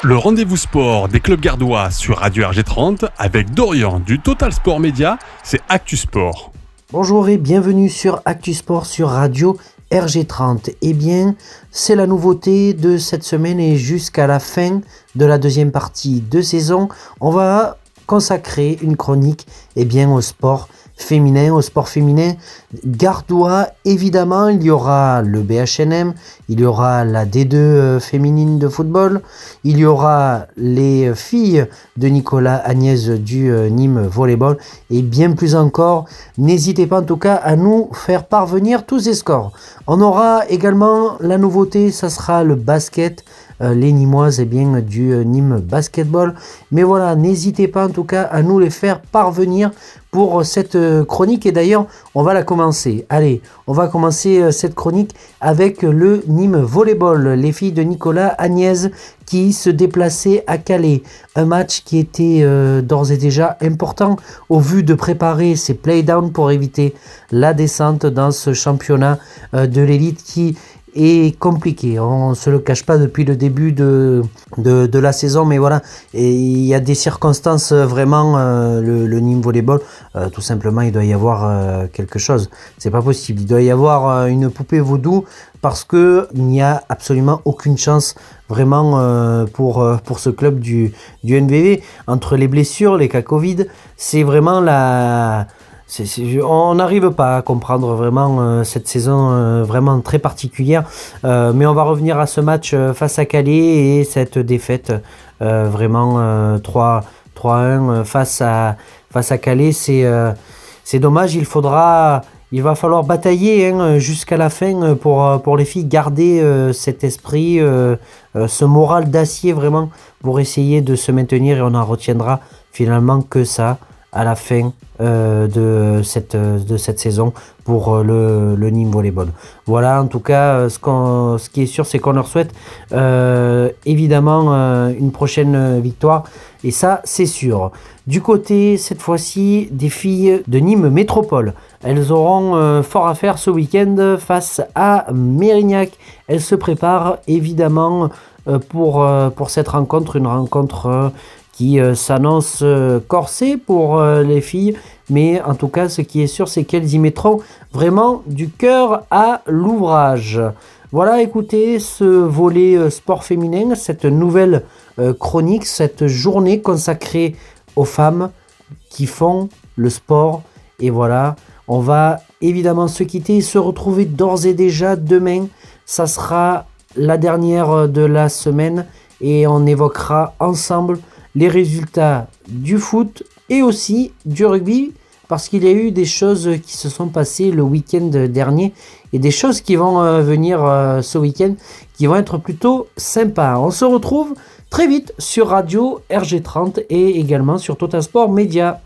Le rendez-vous sport des clubs gardois sur Radio RG30 avec Dorian du Total Sport Média, c'est Actu Sport. Bonjour et bienvenue sur Actu Sport sur Radio RG30. Eh bien, c'est la nouveauté de cette semaine et jusqu'à la fin de la deuxième partie de saison, on va consacrer une chronique au sport féminin gardois. Évidemment, il y aura le BHNM, il y aura la D2 féminine de football, il y aura les filles de Nicolas Agnès du Nîmes Volleyball et bien plus encore. N'hésitez pas en tout cas à nous faire parvenir tous ces scores. On aura également la nouveauté, ça sera le basket. Les Nîmoises du Nîmes Basketball. Mais voilà, n'hésitez pas en tout cas à nous les faire parvenir pour cette chronique. Et d'ailleurs, on va la commencer. Allez, on va commencer cette chronique avec le Nîmes Volleyball. Les filles de Nicolas Agnès qui se déplaçaient à Calais. Un match qui était d'ores et déjà important au vu de préparer ces playdowns pour éviter la descente dans ce championnat de l'élite qui est compliqué. On ne se le cache pas depuis le début de la saison, mais voilà, et il y a des circonstances vraiment, le Nîmes Volleyball, tout simplement, il doit y avoir quelque chose. C'est pas possible. Il doit y avoir une poupée vaudou parce que il n'y a absolument aucune chance vraiment pour ce club du NVV. Entre les blessures, les cas Covid, c'est vraiment on n'arrive pas à comprendre vraiment cette saison vraiment très particulière, mais on va revenir à ce match face à Calais et cette défaite vraiment 3-1 face à Calais. C'est dommage, il va falloir batailler jusqu'à la fin pour les filles, garder cet esprit, ce moral d'acier vraiment pour essayer de se maintenir, et on n'en retiendra finalement que ça à la fin de cette saison pour le Nîmes Volleyball. Voilà, en tout cas, ce qui est sûr, c'est qu'on leur souhaite évidemment une prochaine victoire, et ça, c'est sûr. Du côté, cette fois-ci, des filles de Nîmes Métropole, elles auront fort à faire ce week-end face à Mérignac. Elles se préparent évidemment pour cette rencontre, une rencontre qui s'annonce corsée pour les filles, mais en tout cas ce qui est sûr, c'est qu'elles y mettront vraiment du cœur à l'ouvrage. Voilà, écoutez, ce volet sport féminin, cette nouvelle chronique, cette journée consacrée aux femmes qui font le sport. Et voilà, on va évidemment se quitter et se retrouver d'ores et déjà demain. Ça sera la dernière de la semaine et on évoquera ensemble les résultats du foot et aussi du rugby, parce qu'il y a eu des choses qui se sont passées le week-end dernier et des choses qui vont venir ce week-end qui vont être plutôt sympas. On se retrouve très vite sur Radio RG30 et également sur Total Sport Média.